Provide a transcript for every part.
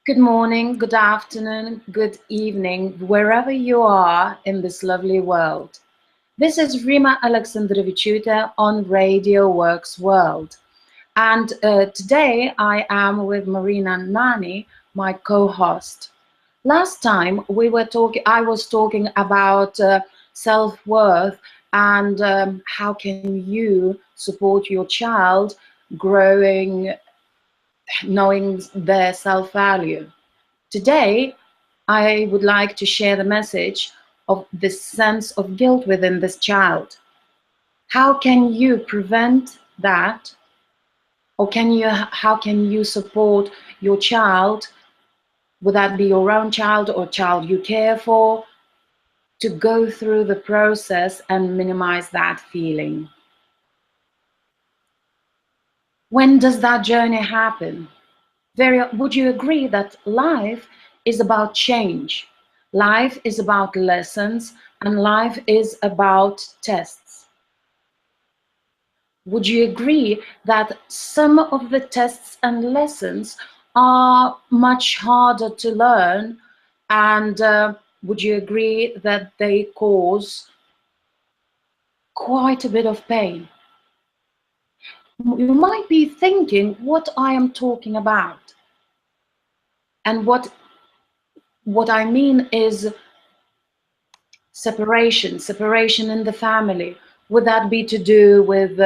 Good morning, good afternoon, good evening, wherever you are in this lovely world. This is Rima on Radio Works World. And today I am with Marina Nani, my co-host. Last time I was talking about self-worth and how can you support your child growing, knowing their self-value. Today, I would like to share the message of the sense of guilt within this child. How can you prevent that? Or how can you support your child, would that be your own child or child you care for, to go through the process and minimize that feeling? When does that journey happen? Would you agree that life is about change? Life is about lessons and life is about tests. Would you agree that some of the tests and lessons are much harder to learn, and would you agree that they cause quite a bit of pain? You might be thinking what I am talking about, and what I mean is separation in the family. Would that be to do with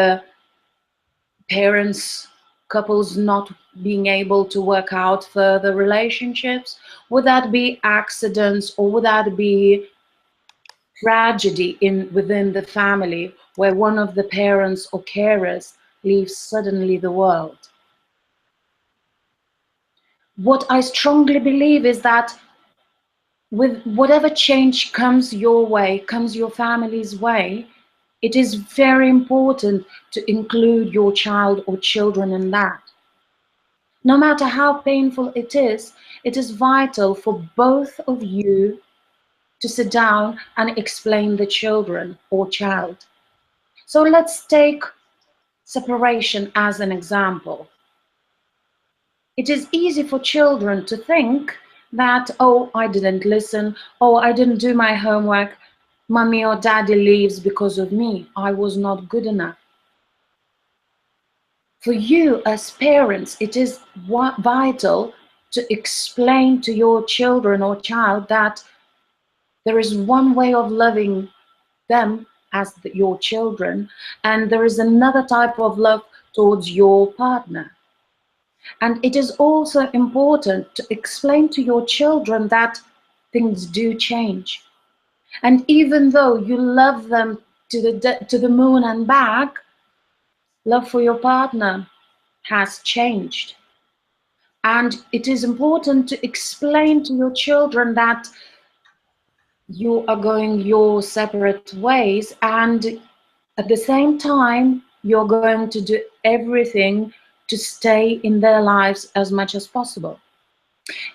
parents, couples not being able to work out further relationships? Would that be accidents, or would that be tragedy within the family where one of the parents or carers leaves suddenly the world? What I strongly believe is that with whatever change comes your way, comes your family's way, it is very important to include your child or children in that. No matter how painful it is vital for both of you to sit down and explain the children or child. So let's take separation as an example. It is easy for children to think that, oh, I didn't listen, oh, I didn't do my homework, mommy or daddy leaves because of me, I was not good enough. For you as parents, it is vital to explain to your children or child that there is one way of loving them as your children, and there is another type of love towards your partner. And it is also important to explain to your children that things do change. And even though you love them to the moon and back, love for your partner has changed. And it is important to explain to your children that you are going your separate ways, and at the same time, you're going to do everything to stay in their lives as much as possible.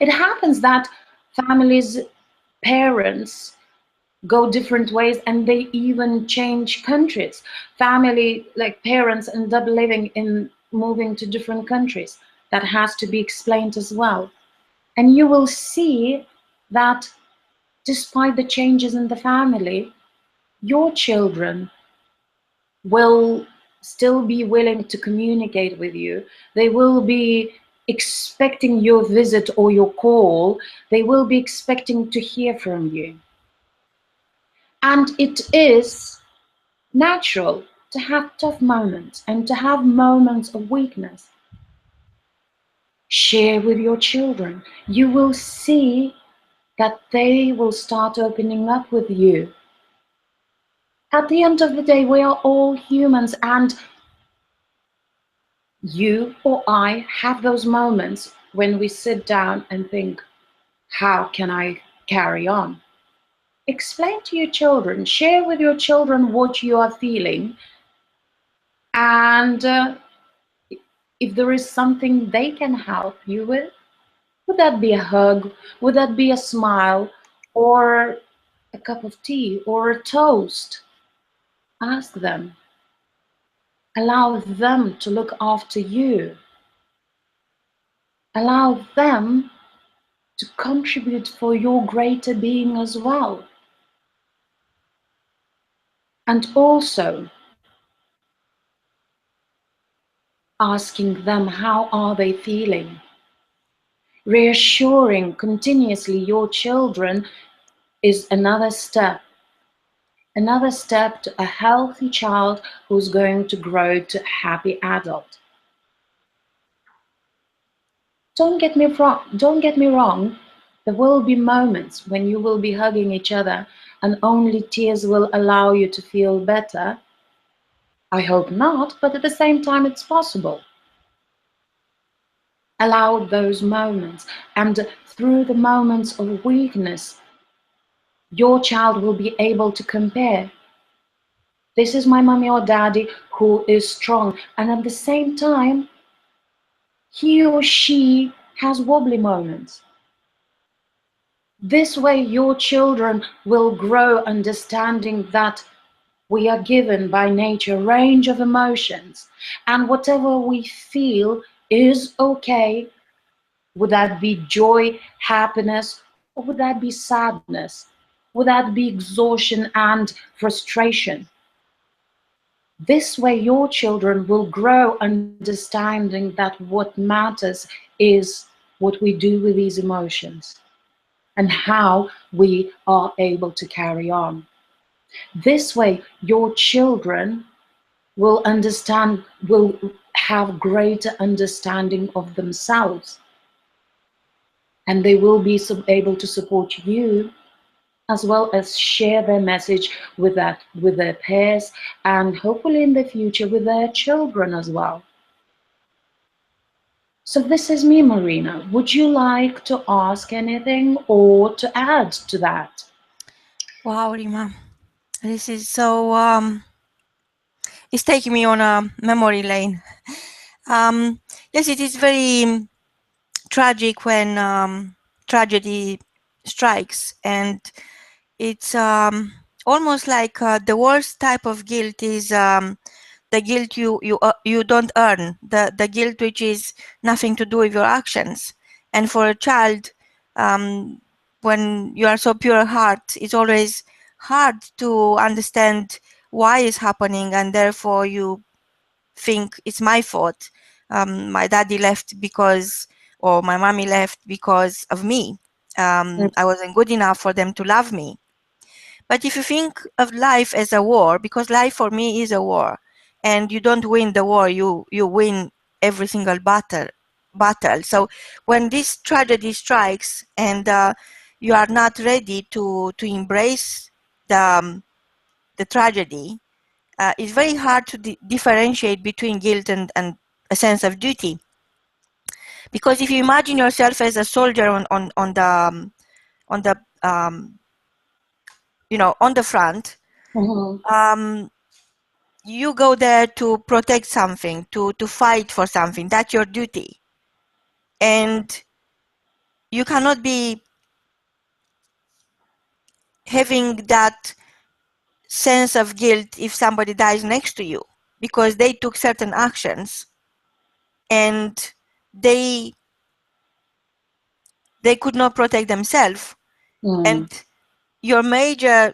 It happens that families, parents go different ways, and they even change countries. Family, like parents, end up moving to different countries. That has to be explained as well. And you will see that despite the changes in the family, your children will still be willing to communicate with you. They will be expecting your visit or your call. They will be expecting to hear from you. And it is natural to have tough moments and to have moments of weakness. Share with your children. You will see that they will start opening up with you. At the end of the day, we are all humans, and you or I have those moments when we sit down and think, how can I carry on? Explain to your children, share with your children what you are feeling, and if there is something they can help you with, would that be a hug, would that be a smile, or a cup of tea, or a toast? Ask them. Allow them to look after you. Allow them to contribute for your greater being as well. And also asking them how are they feeling. Reassuring continuously your children is another step to a healthy child who's going to grow to a happy adult. Don't get me wrong, there will be moments when you will be hugging each other and only tears will allow you to feel better. I hope not, but at the same time it's possible. Allow those moments, and through the moments of weakness, your child will be able to compare. This is my mommy or daddy who is strong, and at the same time, he or she has wobbly moments. This way, your children will grow understanding that we are given by nature a range of emotions, and whatever we feel is okay. Would that be joy, happiness, or would that be sadness? Would that be exhaustion and frustration? This way, your children will grow understanding that what matters is what we do with these emotions and how we are able to carry on. This way, your children will have greater understanding of themselves, and they will be able to support you as well as share their message with their peers and hopefully in the future with their children as well. So this is me, Marina. Would you like to ask anything or to add to that? Wow, Rima, this is so. It's taking me on a memory lane. Yes, it is very tragic when tragedy strikes, and it's almost like the worst type of guilt is the guilt you don't earn, the guilt which is nothing to do with your actions. And for a child, when you are so pure heart, it's always hard to understand why it's happening, and therefore you think it's my fault. My daddy left because, or my mommy left because of me. I wasn't good enough for them to love me. But if you think of life as a war, because life for me is a war, and you don't win the war, you win every single battle. So when this tragedy strikes and you are not ready to embrace the tragedy, it's very hard to differentiate between guilt and a sense of duty. Because if you imagine yourself as a soldier on the on the front, you go there to protect something, to fight for something. That's your duty, and you cannot be having that sense of guilt if somebody dies next to you, because they took certain actions and they could not protect themselves. And your major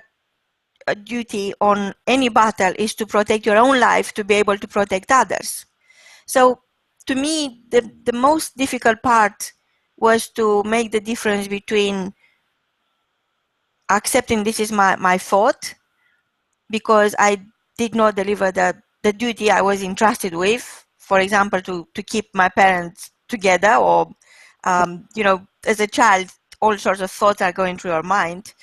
duty on any battle is to protect your own life, to be able to protect others. So to me, the most difficult part was to make the difference between accepting this is my fault because I did not deliver the duty I was entrusted with, for example, to keep my parents together, or as a child, all sorts of thoughts are going through your mind.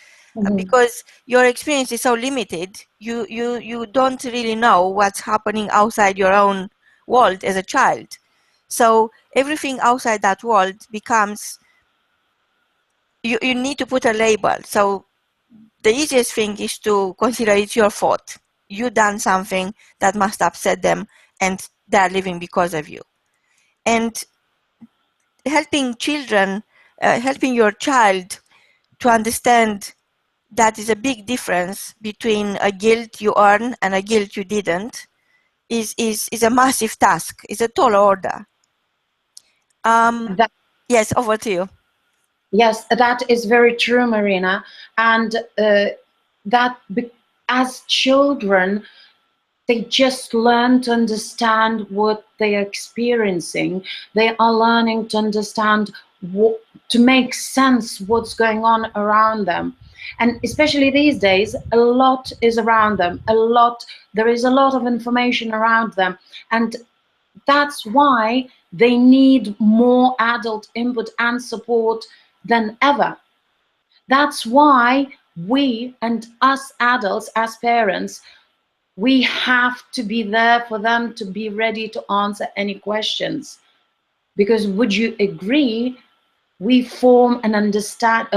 Because your experience is so limited, you don't really know what's happening outside your own world as a child. So everything outside that world becomes, you need to put a label. So the easiest thing is to consider it's your fault. You done something that must upset them, and they're living because of you. And helping children, helping your child to understand that is a big difference between a guilt you earn and a guilt you didn't, is a massive task. It's a tall order. Yes, over to you. Yes, that is very true, Marina. And that as children, they just learn to understand what they are experiencing. They are learning to understand what, to make sense what's going on around them. And especially these days, a lot is around them. There is a lot of information around them. And that's why they need more adult input and support than ever. That's why we and us adults, as parents, we have to be there for them to be ready to answer any questions. Because would you agree, we form an understand,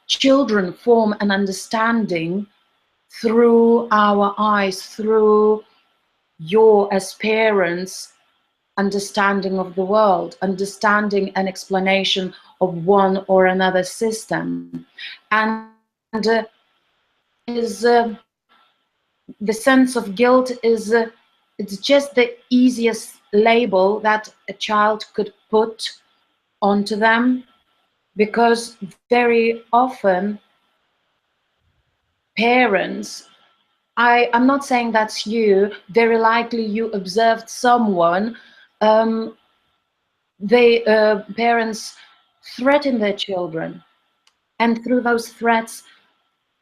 children form an understanding through our eyes, through your as parents understanding of the world, understanding an explanation of one or another system. And is the sense of guilt is it's just the easiest label that a child could put onto them, because very often parents, I'm not saying that's you, very likely you observed someone, um, parents threaten their children, and through those threats,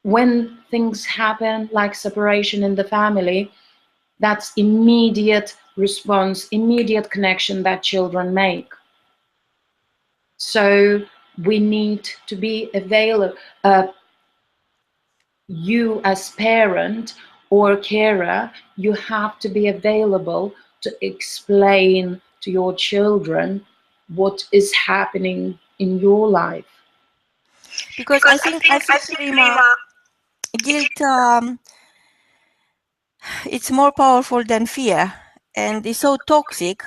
when things happen like separation in the family, that's immediate response, immediate connection that children make. So we need to be available. You as parent or carer, you have to be available to explain to your children what is happening in your life. Because I think Rima, guilt it's more powerful than fear, and it's so toxic.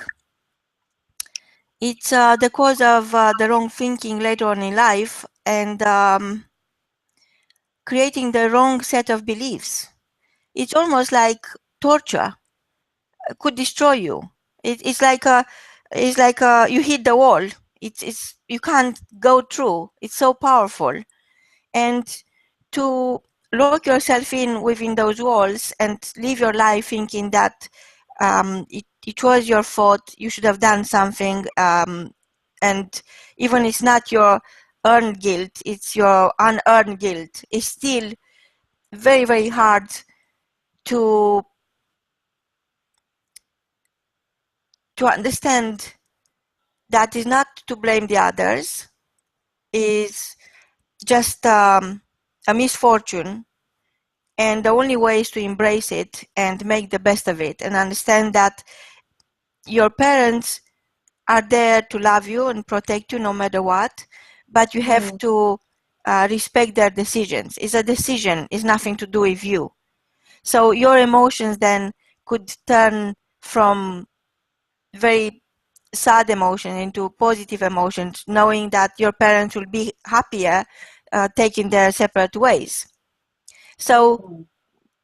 It's the cause of the wrong thinking later on in life, and creating the wrong set of beliefs. It's almost like torture. Could destroy you. It's like you hit the wall. It's you can't go through. It's so powerful, and to lock yourself in within those walls and live your life thinking that it was your fault, you should have done something, and even it's not your earned guilt, it's your unearned guilt. It's still very, very hard to understand that is not to blame the others, is just a misfortune, and the only way is to embrace it and make the best of it and understand that your parents are there to love you and protect you no matter what, but you have to respect their decisions. It's a decision, it's nothing to do with you. So your emotions then could turn from very sad emotion into positive emotions, knowing that your parents will be happier taking their separate ways. So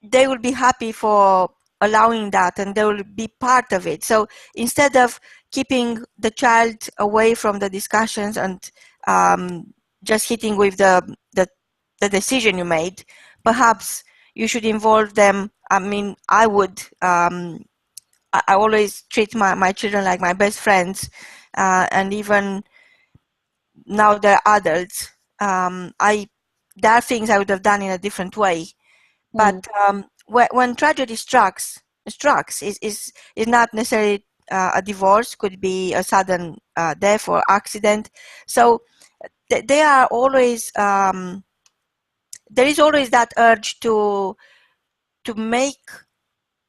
they will be happy for allowing that, and they will be part of it. So instead of keeping the child away from the discussions and just hitting with the decision you made, perhaps you should involve them. I mean, I would. I always treat my children like my best friends, and even now they're adults. There are things I would have done in a different way, but when tragedy strikes is not necessarily a divorce, could be a sudden death or accident. So they are always there is always that urge to make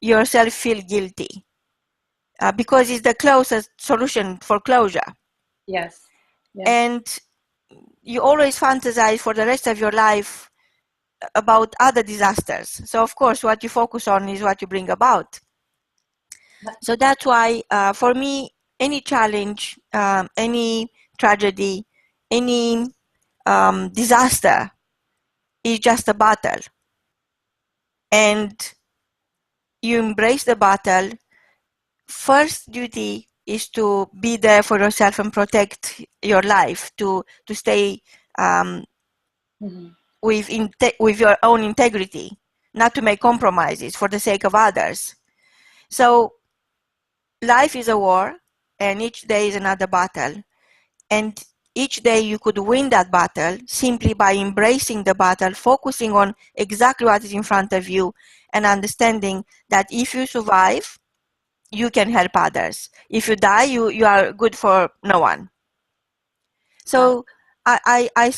yourself feel guilty, because it's the closest solution for closure. Yes. Yes. And you always fantasize for the rest of your life about other disasters. So of course what you focus on is what you bring about. So that's why for me, any challenge, any tragedy, any disaster is just a battle, and you embrace the battle. First duty is to be there for yourself and protect your life, to stay Mm-hmm. with your own integrity, not to make compromises for the sake of others. So life is a war, and each day is another battle. And each day you could win that battle simply by embracing the battle, focusing on exactly what is in front of you, and understanding that if you survive, you can help others. If you die, you are good for no one. So I'm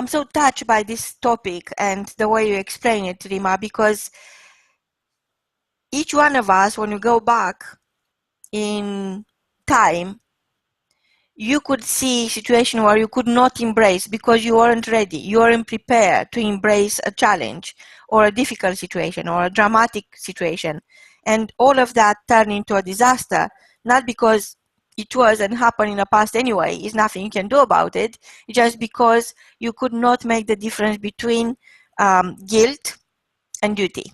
so touched by this topic and the way you explain it, Rima, because each one of us, when you go back in time, you could see a situation where you could not embrace because you weren't ready, you weren't prepared to embrace a challenge or a difficult situation or a dramatic situation. And all of that turned into a disaster, not because it was and happened in the past anyway, is nothing you can do about it, just because you could not make the difference between guilt and duty.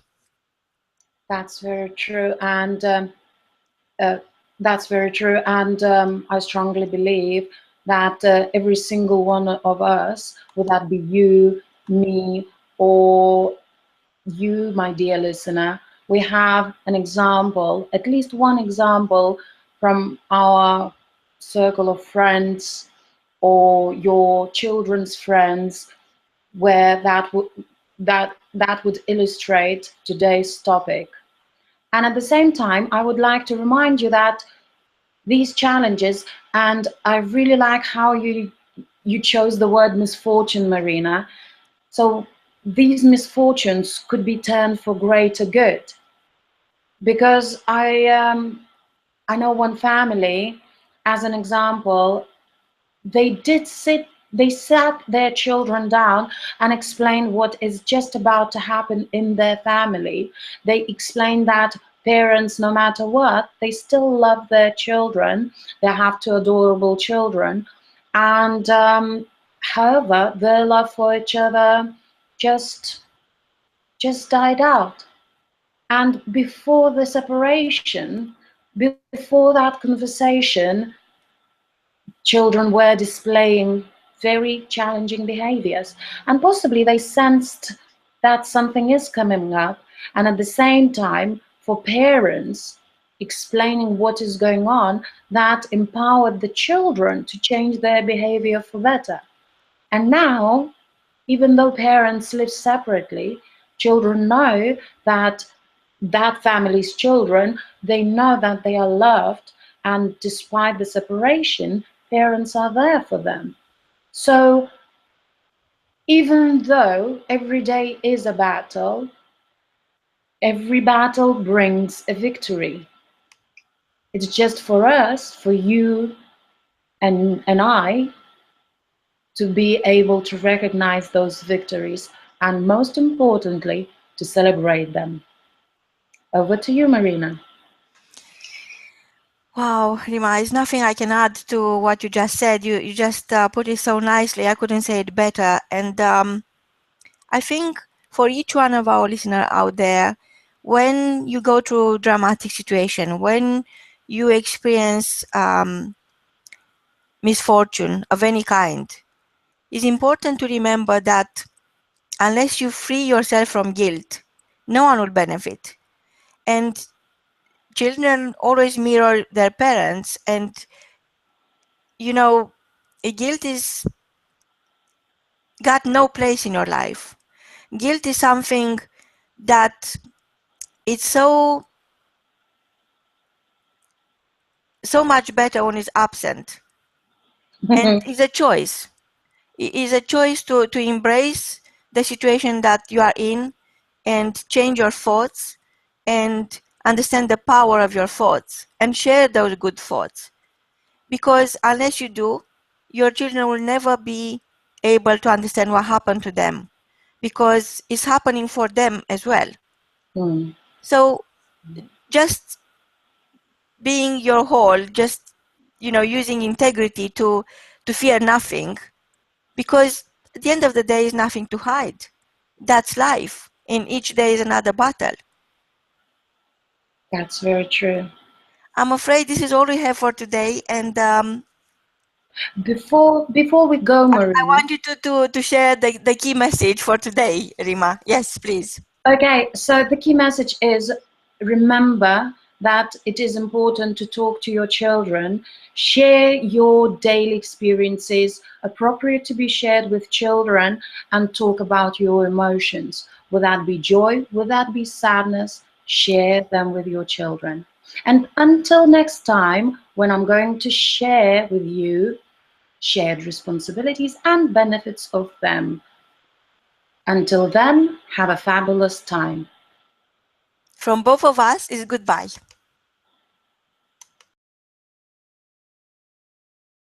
That's very true, and uh, that's very true. And I strongly believe that every single one of us, would that be you, me, or you, my dear listener, we have an example, at least one example from our circle of friends or your children's friends, where that would illustrate today's topic. And at the same time, I would like to remind you that these challenges, and I really like how you chose the word misfortune, Marina. So these misfortunes could be turned for greater good. Because I know one family, as an example, they sat their children down and explained what is just about to happen in their family. They explained that parents, no matter what, they still love their children. They have two adorable children, and however, their love for each other just just died out. And before the separation, before that conversation, children were displaying very challenging behaviors. And possibly they sensed that something is coming up. And at the same time, for parents, explaining what is going on, that empowered the children to change their behavior for better. And now, even though parents live separately, children know that that family's children, they know that they are loved, and despite the separation, parents are there for them. So even though every day is a battle, every battle brings a victory. It's just for us, for you and I, to be able to recognize those victories, and most importantly, to celebrate them. Over to you, Marina. Wow, Rima, there's nothing I can add to what you just said. You just put it so nicely. I couldn't say it better. And I think for each one of our listeners out there, when you go through dramatic situation, when you experience misfortune of any kind, it's important to remember that unless you free yourself from guilt, no one will benefit. And children always mirror their parents, and you know, guilt is got no place in your life. Guilt is something that it's so much better when it's absent, and it's a choice. It is a choice to embrace the situation that you are in and change your thoughts and understand the power of your thoughts and share those good thoughts. Because unless you do, your children will never be able to understand what happened to them, because it's happening for them as well. Mm. So just being your whole, just using integrity to fear nothing, because at the end of the day is nothing to hide. That's life, and each day is another battle. That's very true. I'm afraid this is all we have for today, and Before we go, I Maria. want you to share the key message for today, Rima. Yes, please. Okay, so the key message is, remember that it is important to talk to your children, share your daily experiences appropriate to be shared with children, and talk about your emotions. Will that be joy? Will that be sadness? Share them with your children. And until next time, when I'm going to share with you shared responsibilities and benefits of them. Until then, have a fabulous time. From both of us is goodbye.